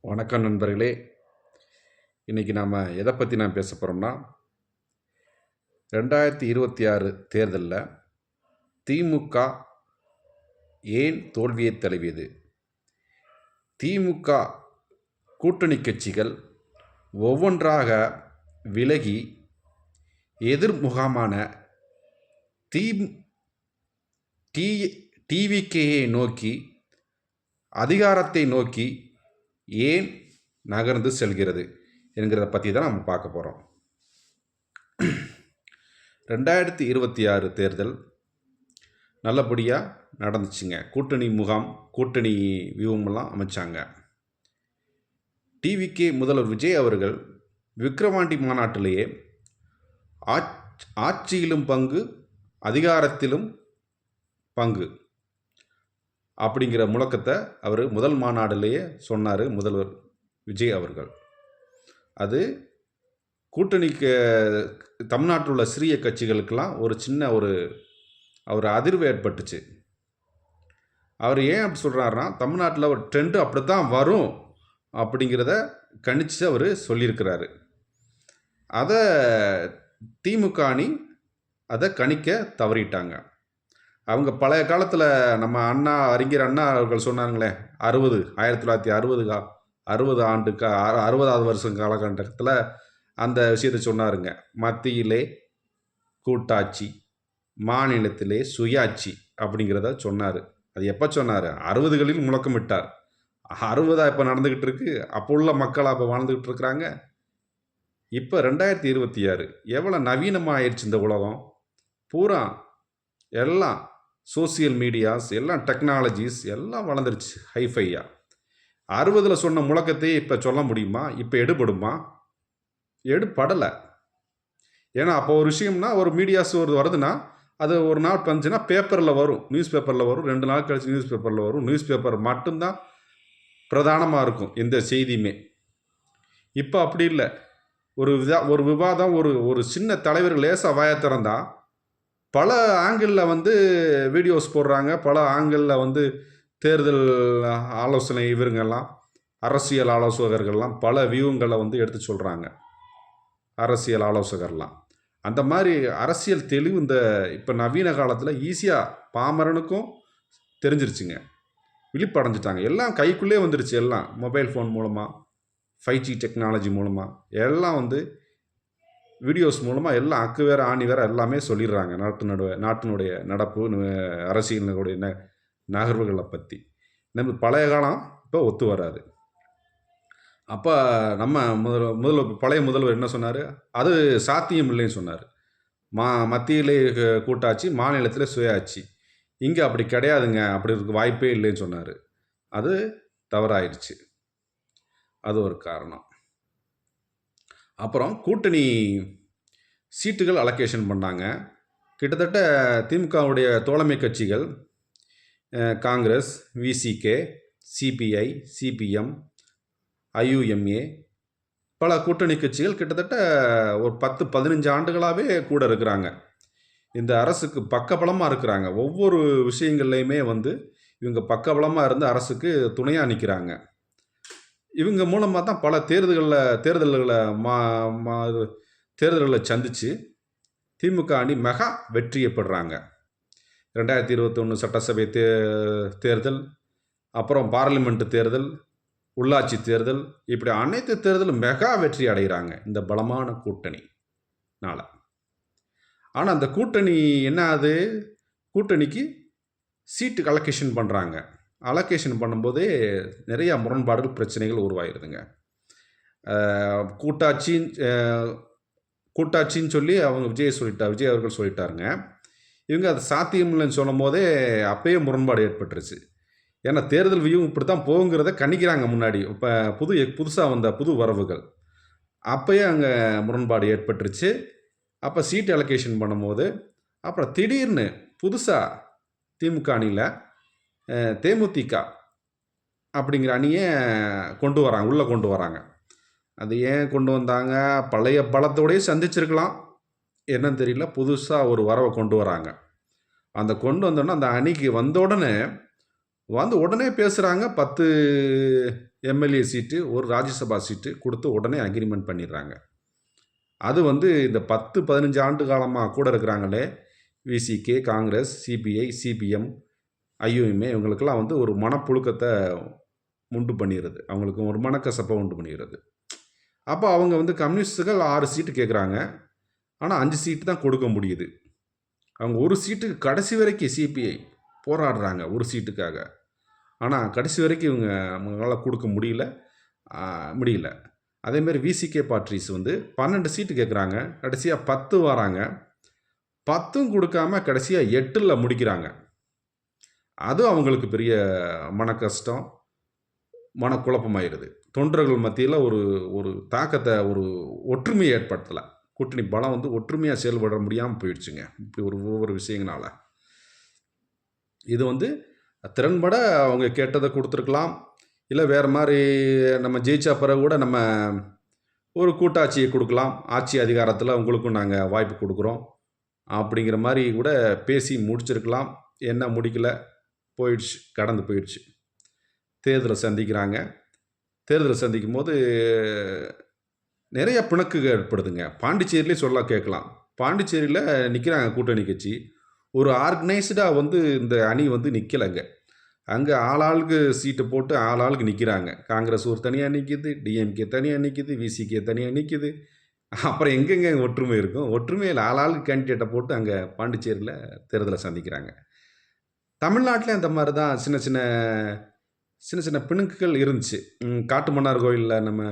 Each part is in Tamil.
வணக்கம் நண்பர்களே. இன்றைக்கி நாம் எதை பற்றி பேச போகிறோம்னா 2026 தேர்தலில் திமுக ஏன் தோல்வியை தழுவியது, திமுக கூட்டணி கட்சிகள் ஒவ்வொன்றாக விலகி எதிர்முகமான டிவிகேயை நோக்கி அதிகாரத்தை நோக்கி ஏன் நகர்ந்து செல்கிறது என்கிறத பற்றி தான் நம்ம பார்க்க போகிறோம். 2026 தேர்தல் நல்லபடியாக நடந்துச்சுங்க. கூட்டணி முகாம், கூட்டணி வியூகமெல்லாம் அமைச்சாங்க. டிவிகே முதல்வர் விஜய் அவர்கள் விக்கிரவாண்டி மாநாட்டிலேயே ஆட்சியிலும் பங்கு, அதிகாரத்திலும் பங்கு அப்படிங்கிற முழக்கத்தை அவர் முதல் மாநாடுலேயே சொன்னார் முதல்வர் விஜய் அவர்கள். அது கூட்டணிக்கு தமிழ்நாட்டில் உள்ள சிறிய கட்சிகளுக்கெல்லாம் ஒரு சின்ன ஒரு அதிர்வு ஏற்பட்டுச்சு. அவர் ஏன் அப்படி சொல்கிறாருன்னா, தமிழ்நாட்டில் ஒரு ட்ரெண்டு அப்படி தான் வரும் அப்படிங்கிறத கணிச்சு அவர் சொல்லியிருக்கிறாரு. அதை திமுக அணி அதை கணிக்க தவறிட்டாங்க. அவங்க பழைய காலத்தில் நம்ம அறிஞர் அண்ணா அவர்கள் சொன்னாங்களே, 1960 வருஷம் காலகட்டத்தில் அந்த விஷயத்தை சொன்னாருங்க. மத்தியிலே கூட்டாட்சி, மாநிலத்திலே சுயாட்சி அப்படிங்கிறத சொன்னார். அது எப்போ சொன்னார்? 60களில் முழக்கமிட்டார். 60 இப்போ நடந்துக்கிட்டு இருக்கு. அப்போ உள்ள மக்கள் அப்போ வாழ்ந்துக்கிட்டு இருக்கிறாங்க. இப்போ 2026 எவ்வளோ நவீனமாக ஆயிடுச்சு இந்த உலகம். பூரா எல்லாம் சோசியல் மீடியாஸ், எல்லாம் டெக்னாலஜிஸ் எல்லாம் வளர்ந்துருச்சு ஹைஃபையாக. 60 சொன்ன முழக்கத்தையே இப்போ சொல்ல முடியுமா? இப்போ எடுபடுமா? எடுபடலை. ஏன்னா அப்போ ஒரு விஷயம்னா, ஒரு மீடியாஸ் வருதுன்னா அது ஒரு நாள் வந்துச்சுன்னா பேப்பரில் வரும், நியூஸ் பேப்பரில் வரும், 2 நாள் கழிச்சு நியூஸ் பேப்பரில் வரும். நியூஸ் பேப்பர் மட்டும்தான் பிரதானமாக இருக்கும் எந்த செய்தியுமே. இப்போ அப்படி இல்லை. ஒரு விவாதம், ஒரு சின்ன தலைவர் லேசாக வாயை திறந்தா பல ஆங்கிளில் வீடியோஸ் போடுறாங்க. பல ஆங்கிளில் தேர்தல் ஆலோசனை இவருங்கெல்லாம், அரசியல் ஆலோசகர்கள்லாம் பல வியூங்களை எடுத்து சொல்கிறாங்க. அரசியல் ஆலோசகர்லாம் அந்த மாதிரி அரசியல் தெளிவு இந்த இப்போ நவீன காலத்தில் ஈஸியாக பாமரனுக்கும் தெரிஞ்சிருச்சுங்க. விழிப்படைஞ்சிட்டாங்க. எல்லாம் கைக்குள்ளே வந்துருச்சு. எல்லாம் மொபைல் ஃபோன் மூலமாக, 5G டெக்னாலஜி மூலமாக எல்லாம் வீடியோஸ் மூலமாக எல்லாம் அக்கு வேற ஆணி வேற எல்லாமே சொல்லிடுறாங்க. நாட்டினுடைய நடப்பு, அரசியலினுடைய நகர்வுகளை பற்றி. நம்ம பழைய காலம் இப்போ ஒத்து வராது. அப்போ நம்ம பழைய முதல்வர் என்ன சொன்னார்? அது சாத்தியம் இல்லைன்னு சொன்னார். மத்தியிலே கூட்டாட்சி, மாநிலத்தில் சுயாட்சி. இங்கே அப்படி கிடையாதுங்க, அப்படி இருக்க வாய்ப்பே இல்லைன்னு சொன்னார். அது தவறாயிடுச்சு. அது ஒரு காரணம். அப்புறம் கூட்டணி சீட்டுகள் அலோகேஷன் பண்ணாங்க. கிட்டத்தட்ட திமுகவுடைய தோழமை கட்சிகள் காங்கிரஸ், விசிகே, சிபிஐ, சிபிஎம், ஐயுஎம்ஏ, பல கூட்டணி கட்சிகள் கிட்டத்தட்ட ஒரு 10-15 ஆண்டுகளாகவே கூட இருக்கிறாங்க. இந்த அரசுக்கு பக்கபலமாக இருக்கிறாங்க. ஒவ்வொரு விஷயங்கள்லையுமே இவங்க பக்கபலமாக இருந்து அரசுக்கு துணையாக நிற்கிறாங்க. இவங்க மூலமாக தான் பல தேர்தல்களை சந்தித்து திமுக அணி மெகா வெற்றியப்படுறாங்க. 2021 சட்டசபை தேர்தல், அப்புறம் பார்லிமெண்ட் தேர்தல், உள்ளாட்சி தேர்தல், இப்படி அனைத்து தேர்தலும் மெகா வெற்றி அடைகிறாங்க இந்த பலமான கூட்டணினால. ஆனால் அந்த கூட்டணி என்ன ஆகுது? கூட்டணிக்கு சீட்டு அலோகேஷன் பண்ணுறாங்க. அலோகேஷன் பண்ணும்போதே நிறையா முரண்பாடுகள், பிரச்சனைகள் உருவாகிடுதுங்க. கூட்டாட்சின்னு சொல்லி அவங்க விஜய் அவர்கள் சொல்லிட்டாருங்க. இவங்க அது சாத்தியம் இல்லைன்னு சொல்லும் போதே அப்பயே முரண்பாடு ஏற்பட்டுருச்சு. ஏன்னா தேர்தல் வியூ இப்படி தான் போகுங்கிறத கணிக்கிறாங்க முன்னாடி. இப்போ புதுசாக வந்த புது வரவுகள் அப்பயே அங்கே முரண்பாடு ஏற்பட்டுருச்சு. அப்போ சீட் அலோகேஷன் பண்ணும்போது அப்புறம் திடீர்னு புதுசாக திமுக அணியில் தேமுதிக அப்படிங்கிற அணியை உள்ளே கொண்டு வராங்க. அது ஏன் கொண்டு வந்தாங்க? பழைய பலத்தோடையே சந்திச்சிருக்கலாம், என்னன்னு தெரியல. புதுசாக ஒரு வரவை கொண்டு வராங்க. அந்த கொண்டு வந்தோடனே அந்த அணிக்கு வந்த உடனே பேசுகிறாங்க. 10 எம்எல்ஏ சீட்டு, ஒரு ராஜ்யசபா சீட்டு கொடுத்து உடனே அக்ரிமெண்ட் பண்ணிடுறாங்க. அது வந்து இந்த 10, 15 ஆண்டு காலமாக கூட இருக்கிறாங்களே, விசிகே, காங்கிரஸ், சிபிஐ, சிபிஎம், ஐயுஎம்ஏ இவங்களுக்கெல்லாம் வந்து ஒரு மனப்புழுக்கத்தை உண்டு பண்ணிடுது. அவங்களுக்கு ஒரு மனக்கசப்பை உண்டு பண்ணிடுது. அப்போ அவங்க வந்து கம்யூனிஸ்ட்டுகள் 6 சீட்டு கேட்குறாங்க. ஆனால் 5 சீட்டு தான் கொடுக்க முடியுது. அவங்க ஒரு சீட்டுக்கு கடைசி வரைக்கும் சிபிஐ போராடுறாங்க ஒரு சீட்டுக்காக. ஆனால் கடைசி வரைக்கும் அவங்களால கொடுக்க முடியல. அதேமாரி விசிகே பார்ட்டிஸ் வந்து 12 சீட்டு கேட்குறாங்க. கடைசியாக 10 வராங்க. 10ம் கொடுக்காம கடைசியாக 8ல் முடிக்கிறாங்க. அது அவங்களுக்கு பெரிய மனக்கஷ்டம், மனக்குழப்பமாயிருது. தொண்டர்கள் மத்தியில் ஒரு தாக்கத்தை, ஒரு ஒற்றுமையை ஏற்படுத்தலை. கூட்டணி பலம் வந்து ஒற்றுமையாக செயல்பட முடியாமல் போயிடுச்சுங்க. இப்படி ஒவ்வொரு விஷயங்களால இது வந்து திறன்பட அவங்க கேட்டதை கொடுத்துருக்கலாம். இல்லை வேறு மாதிரி நம்ம ஜெயிச்சா பிறகு கூட நம்ம ஒரு கூட்டாட்சியை கொடுக்கலாம். ஆட்சி அதிகாரத்தில் உங்களுக்கும் நாங்கள் வாய்ப்பு கொடுக்குறோம் அப்படிங்கிற மாதிரி கூட பேசி முடிச்சிருக்கலாம். என்ன முடிக்கல, போயிடுச்சு, கடந்து போயிடுச்சு. தேர்தலை சந்திக்கிறாங்க. தேர்தலை சந்திக்கும் போது நிறைய பிணக்குகள் ஏற்படுதுங்க. பாண்டிச்சேரியிலே கேட்கலாம். பாண்டிச்சேரியில் நிற்கிறாங்க கூட்டணி கட்சி. ஒரு ஆர்கனைஸ்டாக வந்து இந்த அணி வந்து நிற்கலைங்க. அங்கே ஆளாளுக்கு சீட்டை போட்டு ஆளாளுக்கு நிற்கிறாங்க. காங்கிரஸ் ஒரு தனியாக நிற்கிது, டிஎம்கே தனியாக நிற்கிது, விசிகே தனியாக நிற்கிது. அப்புறம் எங்கெங்கே ஒற்றுமை இருக்கும்? ஒற்றுமையில் ஆளாளுக்கு கேண்டிடேட்டை போட்டு அங்கே பாண்டிச்சேரியில் தேர்தலை சந்திக்கிறாங்க. தமிழ்நாட்டில் அந்த மாதிரி தான் சின்ன சின்ன பிணுக்குகள் இருந்துச்சு. காட்டுமன்னார் கோயிலில் நம்ம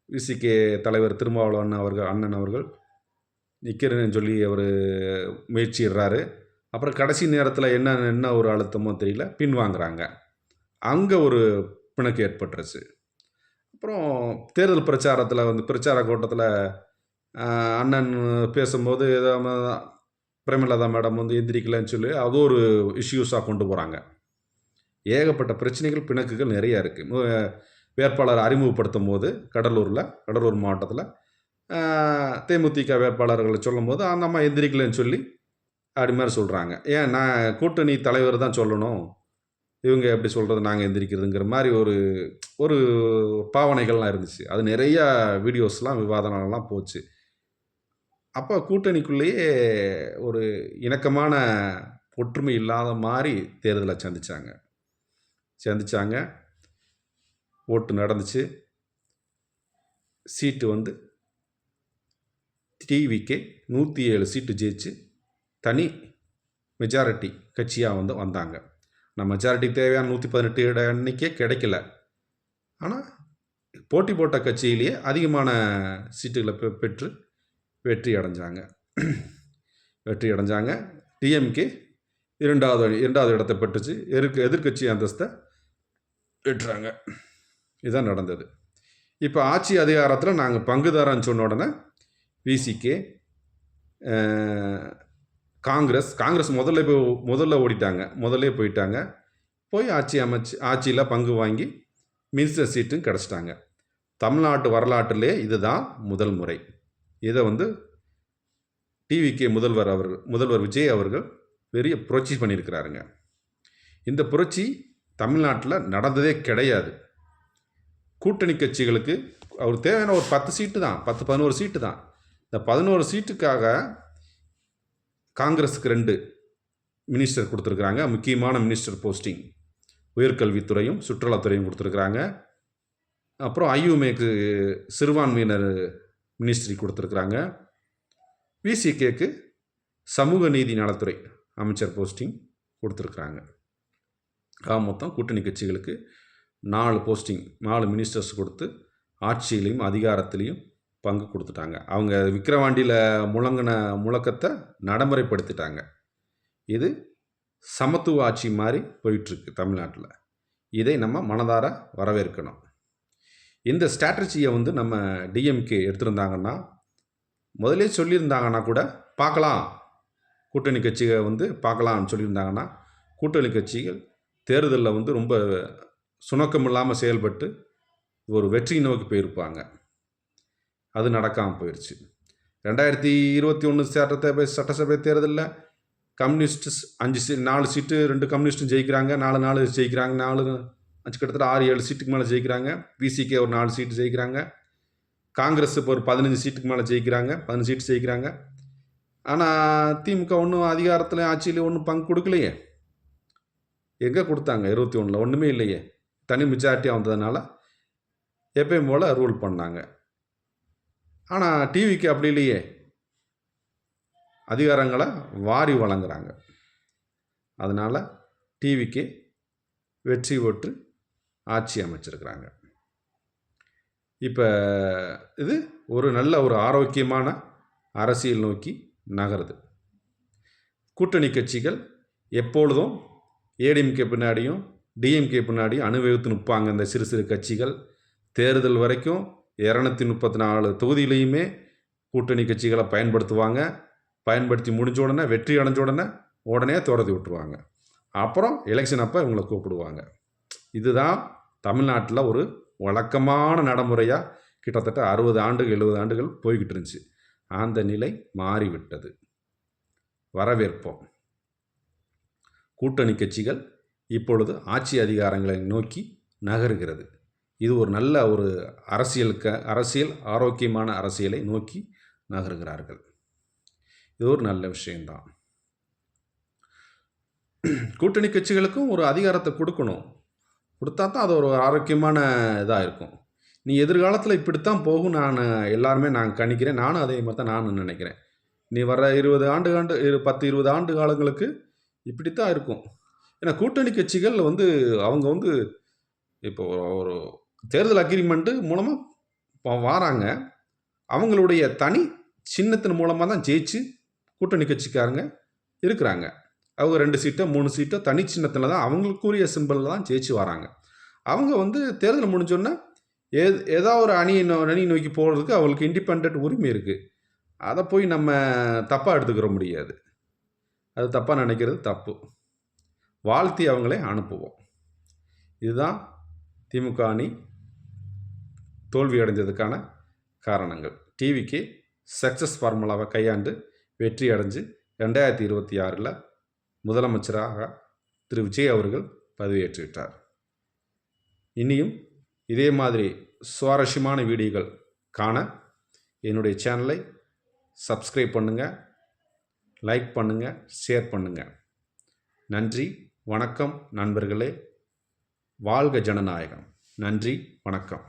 விசிகே தலைவர் திருமாவளவன் அண்ணன் அவர்கள் நிற்கிறேன்னு சொல்லி அவர் முயற்சிடுறாரு. அப்புறம் கடைசி நேரத்தில் என்ன ஒரு அழுத்தமோ தெரியல, பின்வாங்குறாங்க. அங்கே ஒரு பிணக்கு ஏற்பட்டுருச்சு. அப்புறம் தேர்தல் பிரச்சாரத்தில் வந்து பிரச்சார கூட்டத்தில் அண்ணன் பேசும்போது ஏதோ பிரேமலதா மேடம் வந்து எந்திரிக்கலன்னு சொல்லி அது ஒரு இஷ்யூஸாக கொண்டு போகிறாங்க. ஏகப்பட்ட பிரச்சனைகள், பிணக்குகள் நிறையா இருக்குது. வேட்பாளர் அறிமுகப்படுத்தும் போது கடலூர் மாவட்டத்தில் தேமுதிக வேட்பாளர்களை சொல்லும் போது அந்த அம்மா எந்திரிக்கலன்னு சொல்லி அப்படி மாதிரி சொல்கிறாங்க. ஏன் நான் கூட்டணி தலைவர் தான் சொல்லணும், இவங்க எப்படி சொல்கிறது நாங்கள் எந்திரிக்கிறதுங்கிற மாதிரி ஒரு பாவனைகள்லாம் இருந்துச்சு. அது நிறையா வீடியோஸ்லாம் விவாதங்கள்லாம் போச்சு. அப்போ கூட்டணிக்குள்ளேயே ஒரு இணக்கமான ஒற்றுமை இல்லாத மாதிரி தேர்தலை சந்திச்சாங்க. ஓட்டு நடந்துச்சு. சீட்டு வந்து டிவிக்கு 107 சீட்டு ஜெயிச்சு தனி மெஜாரிட்டி கட்சியாக வந்தாங்க. நான் மெஜாரிட்டி தேவையான 118 எண்ணிக்கை கிடைக்கல. ஆனால் போட்டி போட்ட கட்சியிலேயே அதிகமான சீட்டுகளை பெற்று வெற்றி அடைஞ்சாங்க. டிஎம்கே இரண்டாவது இடத்தை பெற்றுச்சு. எதிர்கட்சி அந்தஸ்தை பெற்றாங்க. இதுதான் நடந்தது. இப்போ ஆட்சி அதிகாரத்தில் நாங்கள் பங்குதாரன்னு சொன்ன உடனே விசிகே, காங்கிரஸ் முதல்ல ஓடிட்டாங்க. முதல்ல போயிட்டாங்க. போய் ஆட்சியில் பங்கு வாங்கி மினிஸ்டர் சீட்டும் கிடச்சிட்டாங்க. தமிழ்நாட்டு வரலாற்றிலே இதுதான் முதல் முறை. இதை வந்து டிவிகே முதல்வர் விஜய் அவர்கள் பெரிய புரட்சி பண்ணியிருக்கிறாருங்க. இந்த புரட்சி தமிழ்நாட்டில் நடந்ததே கிடையாது. கூட்டணி கட்சிகளுக்கு அவர் தேவையான ஒரு 10 சீட்டு தான், 10-11 சீட்டு தான். இந்த 11 சீட்டுக்காக காங்கிரஸுக்கு 2 மினிஸ்டர் கொடுத்துருக்குறாங்க. முக்கியமான மினிஸ்டர் போஸ்டிங் உயர்கல்வித்துறையும் சுற்றுலாத்துறையும் கொடுத்துருக்குறாங்க. அப்புறம் ஐயுமேக்கு சிறுபான்மையினர் மினிஸ்ட்ரி கொடுத்துருக்குறாங்க. விசிகேக்கு சமூக நீதி நலத்துறை அமைச்சர் போஸ்டிங் கொடுத்துருக்குறாங்க. மொத்தம் கூட்டணி கட்சிகளுக்கு 4 போஸ்டிங், 4 மினிஸ்டர்ஸ் கொடுத்து ஆட்சியிலையும் அதிகாரத்திலையும் பங்கு கொடுத்துட்டாங்க. அவங்க விக்கிரவாண்டியில் முழக்கத்தை நடைமுறைப்படுத்திட்டாங்க. இது சமத்துவ ஆட்சி மாதிரி போயிட்டுருக்கு தமிழ்நாட்டில். இதை நம்ம மனதார வரவேற்கணும். இந்த ஸ்ட்ராட்டஜியை நம்ம டிஎம்கே எடுத்திருந்தாங்கன்னா, முதலே சொல்லியிருந்தாங்கன்னா கூட பார்க்கலாம், கூட்டணி கட்சியை பார்க்கலாம்னு சொல்லியிருந்தாங்கன்னா, கூட்டணி கட்சிகள் தேர்தலில் ரொம்ப சுணக்கம் இல்லாமல் செயல்பட்டு ஒரு வெற்றி நோக்கி போயிருப்பாங்க. அது நடக்காமல் போயிடுச்சு. 2021 சட்டசபை தேர்தலில் கம்யூனிஸ்ட் 4 சீட்டு 2 கம்யூனிஸ்ட்டும் ஜெயிக்கிறாங்க. 4 ஜெயிக்கிறாங்க. கிட்டத்தட்ட 6-7 சீட்டுக்கு மேலே ஜெயிக்கிறாங்க. விசிகே ஒரு 4 சீட்டு ஜெயிக்கிறாங்க. காங்கிரஸ் இப்போ ஒரு 15 சீட்டுக்கு மேலே ஜெயிக்கிறாங்க, 15 சீட்டு ஜெயிக்கிறாங்க. ஆனால் திமுக ஒன்றும் அதிகாரத்தில் ஆட்சியில் ஒன்றும் பங்கு கொடுக்கலையே. எங்கே கொடுத்தாங்க? 21ல் ஒன்றுமே இல்லையே. தனி மெஜாரிட்டியாக வந்ததுனால எப்பயும் போல் ரூல் பண்ணாங்க. ஆனால் டிவிக்கு அப்படி இல்லையே, அதிகாரங்களை வாரி வழங்குறாங்க. அதனால் டிவிக்கு வெற்றி பெற்று ஆட்சி அமைச்சிருக்கிறாங்க. இப்போ இது ஒரு நல்ல ஒரு ஆரோக்கியமான அரசியல் நோக்கி நகருது. கூட்டணி கட்சிகள் எப்பொழுதும் ஏடிஎம்கே பின்னாடியும் டிஎம்கே பின்னாடியும் அணிவகுத்து நிற்பாங்க. இந்த சிறு சிறு கட்சிகள் தேர்தல் வரைக்கும் 234 தொகுதியிலையுமே கூட்டணி கட்சிகளை பயன்படுத்துவாங்க. பயன்படுத்தி முடிஞ்ச உடனே, வெற்றி அடைஞ்ச உடனே துரத்தி விட்டுருவாங்க. அப்புறம் எலெக்ஷன் அப்போ இவங்களை கூப்பிடுவாங்க. இதுதான் தமிழ்நாட்டில் ஒரு வழக்கமான நடைமுறையாக கிட்டத்தட்ட 60 ஆண்டுகள் 70 ஆண்டுகள் போய்கிட்டு இருந்துச்சு. அந்த நிலை மாறிவிட்டது. வரவேற்போம். கூட்டணி கட்சிகள் இப்பொழுது ஆட்சி அதிகாரங்களை நோக்கி நகருகிறது. இது ஒரு நல்ல ஒரு அரசியல் ஆரோக்கியமான அரசியலை நோக்கி நகருகிறார்கள். இது ஒரு நல்ல விஷயம்தான். கூட்டணி கட்சிகளுக்கும் ஒரு அதிகாரத்தை கொடுக்கணும். கொடுத்தா தான் அது ஒரு ஆரோக்கியமான இதாக இருக்கும். நீ எதிர்காலத்தில் இப்படித்தான் போகும் எல்லாருமே நான் கணிக்கிறேன். நானும் அதே மாதிரி தான் நானும் நினைக்கிறேன். நீ வர 10-20 ஆண்டு காலங்களுக்கு இப்படித்தான் இருக்கும். ஏன்னா கூட்டணி கட்சிகள் அவங்க இப்போ ஒரு தேர்தல் அக்ரிமெண்ட்டு மூலமாக வாராங்க. அவங்களுடைய தனி சின்னத்தின் மூலமாக தான் ஜெயிச்சு கூட்டணி கட்சிக்காரங்க இருக்கிறாங்க. அவங்க 2 சீட்டோ 3 சீட்டோ தனி சின்னத்தில் தான் அவங்களுக்குரிய சிம்பிளில் தான் ஜெயிச்சு வராங்க. அவங்க தேர்தல் முடிஞ்சோன்னா ஏதாவது ஒரு அணி நோக்கி போகிறதுக்கு அவங்களுக்கு இண்டிபெண்ட் உரிமை இருக்குது. அதை போய் நம்ம தப்பாக எடுத்துக்கிற முடியாது. அது தப்பாக நினைக்கிறது தப்பு. வாழ்த்தி அவங்களே அனுப்புவோம். இதுதான் திமுக அணி தோல்வி அடைஞ்சதுக்கான காரணங்கள். டிவிக்கு சக்ஸஸ் ஃபார்முலாவை கையாண்டு வெற்றி அடைஞ்சு 2026 முதலமைச்சராக திரு விஜய் அவர்கள் பதவியேற்றுவிட்டார். இனியும் இதே மாதிரி சுவாரஸ்யமான வீடியோக்கள் காண என்னுடைய சேனலை சப்ஸ்கிரைப் பண்ணுங்கள், லைக் பண்ணுங்கள், ஷேர் பண்ணுங்கள். நன்றி, வணக்கம் நண்பர்களே. வாழ்க ஜனநாயகம். நன்றி, வணக்கம்.